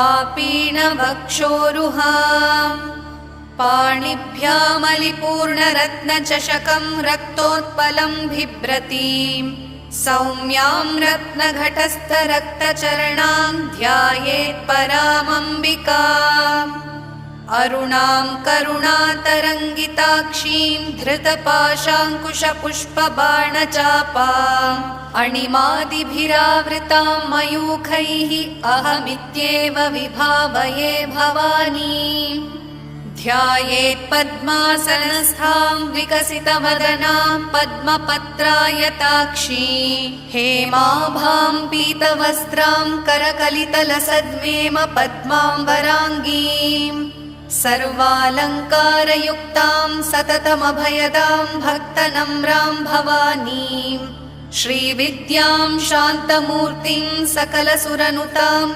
आपीनवक्षोरुहाम् पाणिभ्यामलिपूर्णरत्नचषकं रक्तोत्पलं बिभ्रतीं सौम्यां रत्नघटस्थरक्तचरणां ध्यायेत् परामम्बिकाम् अरुणां करुणातरङ्गिताक्षीं धृतपाशाङ्कुशपुष्पबाणचापाम् अणिमादिभिरावृतां मयूखैः अहमित्येव विभावये भवानीम् ध्यायेत् पद्मासनस्थां विकसितवदनां पद्मपत्रायताक्षी हेमाभां पीतवस्त्रां करकलितलसद्मेम पद्माम्बराङ्गीं सर्वालङ्कारयुक्तां सततमभयदां भक्तनम्रां भवानीं श्रीविद्यां शान्तमूर्तिं सकलसुरनुतां